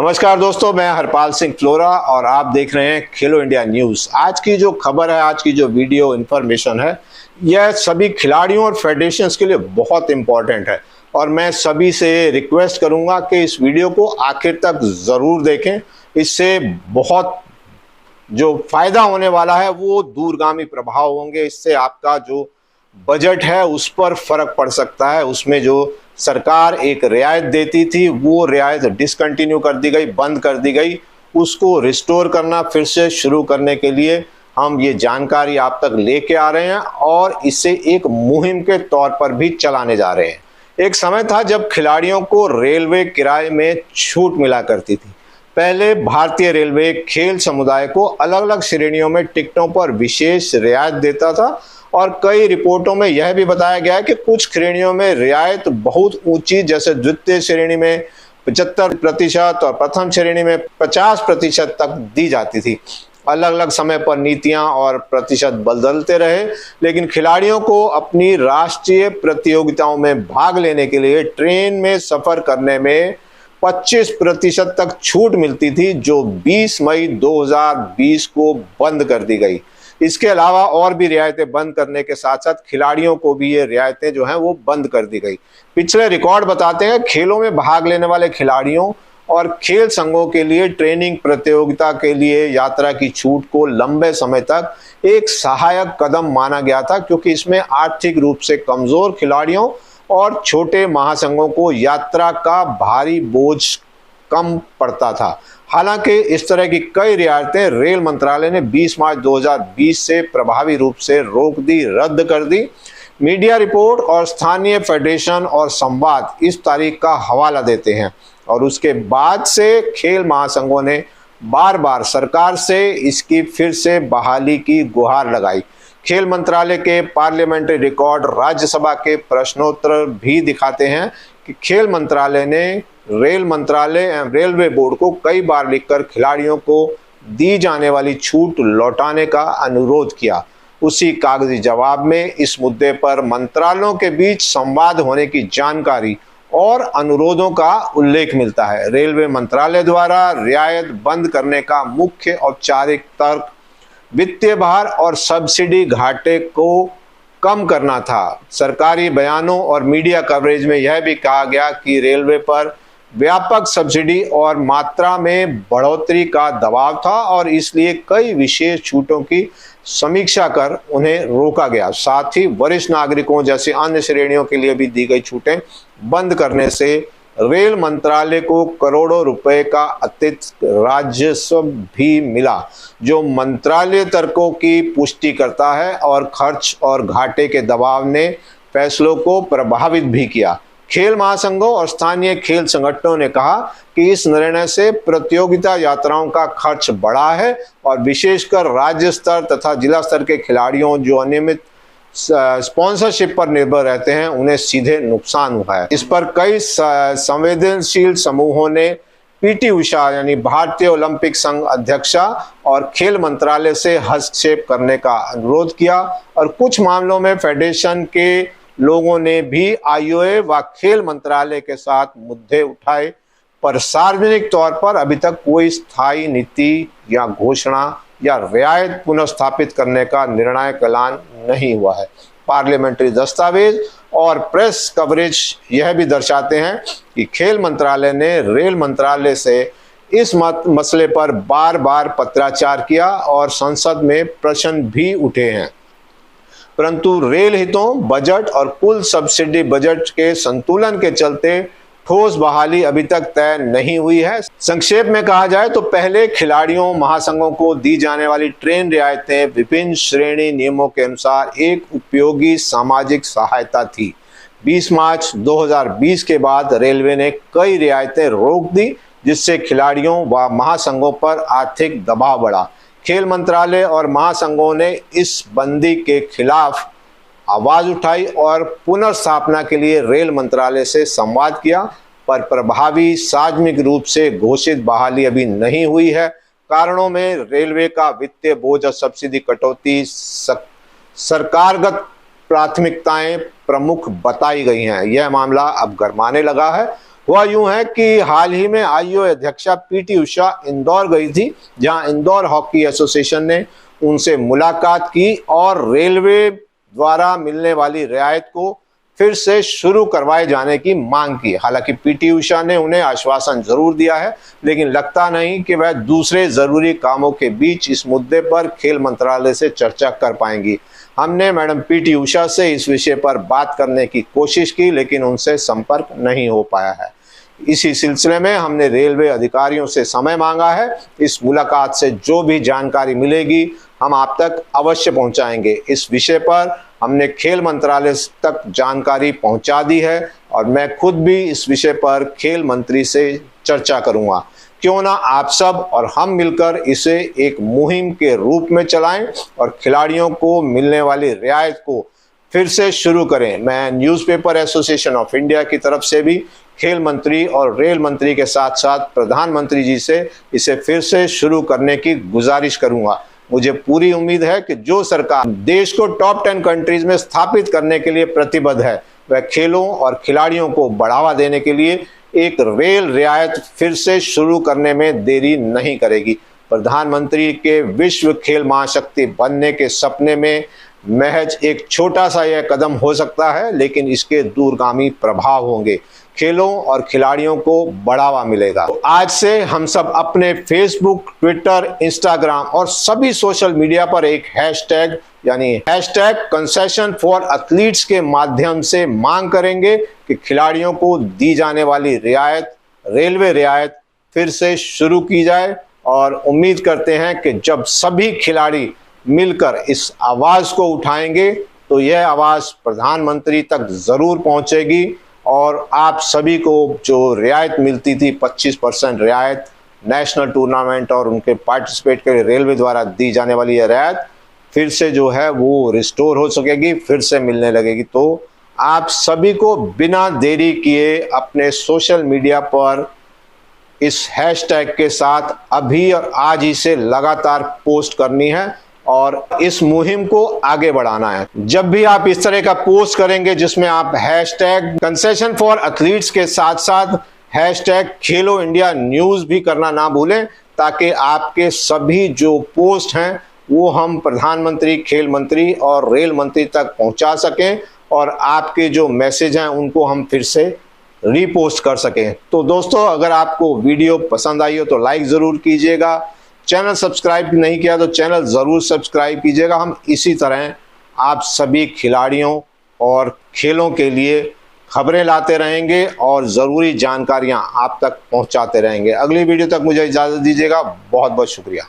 नमस्कार दोस्तों, मैं हरपाल सिंह फ्लोरा और आप देख रहे हैं खेलो इंडिया न्यूज़। आज की जो खबर है, आज की जो वीडियो इन्फॉर्मेशन है, यह सभी खिलाड़ियों और फेडरेशंस के लिए बहुत इम्पोर्टेंट है और मैं सभी से रिक्वेस्ट करूंगा कि इस वीडियो को आखिर तक ज़रूर देखें। इससे बहुत जो फायदा होने वाला है वो दूरगामी प्रभाव होंगे। इससे आपका जो बजट है उस पर फर्क पड़ सकता है। उसमें जो सरकार एक रियायत देती थी वो रियायत डिसकंटिन्यू कर दी गई, बंद कर दी गई। उसको रिस्टोर करना, फिर से शुरू करने के लिए हम ये जानकारी आप तक लेके आ रहे हैं और इसे एक मुहिम के तौर पर भी चलाने जा रहे हैं। एक समय था जब खिलाड़ियों को रेलवे किराए में छूट मिला करती थी। पहले भारतीय रेलवे खेल समुदाय को अलग अलग श्रेणियों में टिकटों पर विशेष रियायत देता था और कई रिपोर्टों में यह भी बताया गया है कि कुछ श्रेणियों में रियायत बहुत ऊंची, जैसे द्वितीय श्रेणी में 75% और प्रथम श्रेणी में 50% तक दी जाती थी। अलग अलग समय पर नीतियां और प्रतिशत बदलते रहे, लेकिन खिलाड़ियों को अपनी राष्ट्रीय प्रतियोगिताओं में भाग लेने के लिए ट्रेन में सफर करने में 25% तक छूट मिलती थी, जो 20 मई 2020 को बंद कर दी गई। इसके अलावा और भी रियायतें बंद करने के साथ साथ खिलाड़ियों को भी ये रियायतें जो हैं वो बंद कर दी गई। पिछले रिकॉर्ड बताते हैं खेलों में भाग लेने वाले खिलाड़ियों और खेल संघों के लिए ट्रेनिंग प्रतियोगिता के लिए यात्रा की छूट को लंबे समय तक एक सहायक कदम माना गया था, क्योंकि इसमें आर्थिक रूप से कमजोर खिलाड़ियों और छोटे महासंघों को यात्रा का भारी बोझ कम पड़ता था। हालांकि इस तरह की कई रियायतें रेल मंत्रालय ने 20 मार्च 2020 से प्रभावी रूप से रोक दी, रद्द कर दी। मीडिया रिपोर्ट और स्थानीय फेडरेशन और संवाद इस तारीख का हवाला देते हैं और उसके बाद से खेल महासंघों ने बार बार सरकार से इसकी फिर से बहाली की गुहार लगाई। खेल मंत्रालय के पार्लियामेंट्री रिकॉर्ड, राज्यसभा के प्रश्नोत्तर भी दिखाते हैं कि खेल मंत्रालय ने रेल मंत्रालय एवं रेलवे बोर्ड को कई बार लिखकर खिलाड़ियों को दी जाने वाली छूट लौटाने का अनुरोध किया। उसी कागजी जवाब में इस मुद्दे पर मंत्रालयों के बीच संवाद होने की जानकारी और अनुरोधों का उल्लेख मिलता है। रेलवे मंत्रालय द्वारा रियायत बंद करने का मुख्य औपचारिक तर्क वित्तीय भार और सब्सिडी घाटे को कम करना था। सरकारी बयानों और मीडिया कवरेज में यह भी कहा गया कि रेलवे पर व्यापक सब्सिडी और मात्रा में बढ़ोतरी का दबाव था और इसलिए कई विशेष छूटों की समीक्षा कर उन्हें रोका गया। साथ ही वरिष्ठ नागरिकों जैसे अन्य श्रेणियों के लिए भी दी गई छूटें बंद करने से रेल मंत्रालय को करोड़ों रुपए का अतिरिक्त राजस्व भी मिला, जो मंत्रालय तर्कों की पुष्टि करता है और खर्च और घाटे के दबाव ने फैसलों को प्रभावित भी किया। खेल महासंघों और स्थानीय खेल संगठनों ने कहा कि इस निर्णय से प्रतियोगिता यात्राओं का खर्च बढ़ा है और विशेषकर राज्य स्तर तथा जिला स्तर के खिलाड़ियों जो अनियमित स्पॉन्सरशिप पर निर्भर रहते हैं, उन्हें सीधे नुकसान हुआ है। इस पर कई संवेदनशील समूहों ने पीटी उषा यानी भारतीय ओलंपिक संघ अध्यक्षा और खेल मंत्रालय से हस्तक्षेप करने का अनुरोध किया और कुछ मामलों में फेडरेशन के लोगों ने भी आईओए व खेल मंत्रालय के साथ मुद्दे उठाए, पर सार्वजनिक तौर पर अभी तक कोई स्थायी नीति या घोषणा या रियायत पुनर्स्थापित करने का निर्णायक ऐलान नहीं हुआ है। पार्लियामेंट्री दस्तावेज और प्रेस कवरेज यह भी दर्शाते हैं कि खेल मंत्रालय ने रेल मंत्रालय से इस मसले पर बार बार पत्राचार किया और संसद में प्रश्न भी उठे हैं, परंतु रेल हितों, बजट और कुल सब्सिडी बजट के संतुलन के चलते ठोस बहाली अभी तक तय नहीं हुई है। संक्षेप में कहा जाए तो पहले खिलाड़ियों महासंघों को दी जाने वाली ट्रेन रियायतें विभिन्न श्रेणी नियमों के अनुसार एक उपयोगी सामाजिक सहायता थी। 20 मार्च 2020 के बाद रेलवे ने कई रियायतें रोक दी, जिससे खिलाड़ियों व महासंघों पर आर्थिक दबाव बढ़ा। खेल मंत्रालय और महासंघों ने इस बंदी के खिलाफ आवाज उठाई और पुनर्स्थापना के लिए रेल मंत्रालय से संवाद किया, पर प्रभावी सार्वजनिक रूप से घोषित बहाली अभी नहीं हुई है। कारणों में रेलवे का वित्तीय बोझ और सब्सिडी कटौती सरकारगत प्राथमिकताएं प्रमुख बताई गई हैं। यह मामला अब गरमाने लगा है हुआ यूं है कि हाल ही में आईओए अध्यक्षा पीटी उषा इंदौर गई थी, जहां इंदौर हॉकी एसोसिएशन ने उनसे मुलाकात की और रेलवे द्वारा मिलने वाली रियायत को फिर से शुरू करवाए जाने की मांग की। हालांकि पीटी उषा ने उन्हें आश्वासन जरूर दिया है, लेकिन लगता नहीं कि वह दूसरे जरूरी कामों के बीच इस मुद्दे पर खेल मंत्रालय से चर्चा कर पाएंगी। हमने मैडम पीटी उषा से इस विषय पर बात करने की कोशिश की, लेकिन उनसे संपर्क नहीं हो पाया है। इसी सिलसिले में हमने रेलवे अधिकारियों से समय मांगा है। इस मुलाकात से जो भी जानकारी मिलेगी हम आप तक अवश्य पहुंचाएंगे। इस विषय पर हमने खेल मंत्रालय तक जानकारी पहुंचा दी है और मैं खुद भी इस विषय पर खेल मंत्री से चर्चा करूंगा। क्यों ना आप सब और हम मिलकर इसे एक मुहिम के रूप में चलाएं और खिलाड़ियों को मिलने वाली रियायत को फिर से शुरू करें। मैं न्यूज़पेपर एसोसिएशन ऑफ इंडिया की तरफ से भी खेल मंत्री और रेल मंत्री के साथ साथ प्रधानमंत्री जी से इसे फिर से शुरू करने की गुजारिश करूंगा। मुझे पूरी उम्मीद है कि जो सरकार देश को टॉप 10 कंट्रीज में स्थापित करने के लिए प्रतिबद्ध है, वह खेलों और खिलाड़ियों को बढ़ावा देने के लिए एक रेल रियायत फिर से शुरू करने में देरी नहीं करेगी। प्रधानमंत्री के विश्व खेल महाशक्ति बनने के सपने में महज एक छोटा सा यह कदम हो सकता है, लेकिन इसके दूरगामी प्रभाव होंगे। खेलों और खिलाड़ियों को बढ़ावा मिलेगा। तो आज से हम सब अपने फेसबुक, ट्विटर, इंस्टाग्राम और सभी सोशल मीडिया पर एक हैशटैग यानी #कंसेशन फॉर एथलीट्स के माध्यम से मांग करेंगे कि खिलाड़ियों को दी जाने वाली रियायत, रेलवे रियायत फिर से शुरू की जाए। और उम्मीद करते हैं कि जब सभी खिलाड़ी मिलकर इस आवाज को उठाएंगे तो यह आवाज प्रधानमंत्री तक जरूर पहुंचेगी और आप सभी को जो रियायत मिलती थी 25% रियायत नेशनल टूर्नामेंट और उनके पार्टिसिपेट के लिए रेलवे द्वारा दी जाने वाली यह रियायत फिर से जो है वो रिस्टोर हो सकेगी, फिर से मिलने लगेगी। तो आप सभी को बिना देरी किए अपने सोशल मीडिया पर इस हैशटैग के साथ अभी और आज ही से लगातार पोस्ट करनी है और इस मुहिम को आगे बढ़ाना है। जब भी आप इस तरह का पोस्ट करेंगे जिसमें आप #कंसेशन फॉर एथलीट्स के साथ साथ #खेलो इंडिया न्यूज़ भी करना ना भूलें, ताकि आपके सभी जो पोस्ट हैं वो हम प्रधानमंत्री, खेल मंत्री और रेल मंत्री तक पहुंचा सकें और आपके जो मैसेज हैं उनको हम फिर से रीपोस्ट कर सकें। तो दोस्तों, अगर आपको वीडियो पसंद आई हो तो लाइक ज़रूर कीजिएगा। चैनल सब्सक्राइब नहीं किया तो चैनल ज़रूर सब्सक्राइब कीजिएगा। हम इसी तरह आप सभी खिलाड़ियों और खेलों के लिए खबरें लाते रहेंगे और ज़रूरी जानकारियां आप तक पहुंचाते रहेंगे। अगली वीडियो तक मुझे इजाज़त दीजिएगा। बहुत बहुत शुक्रिया।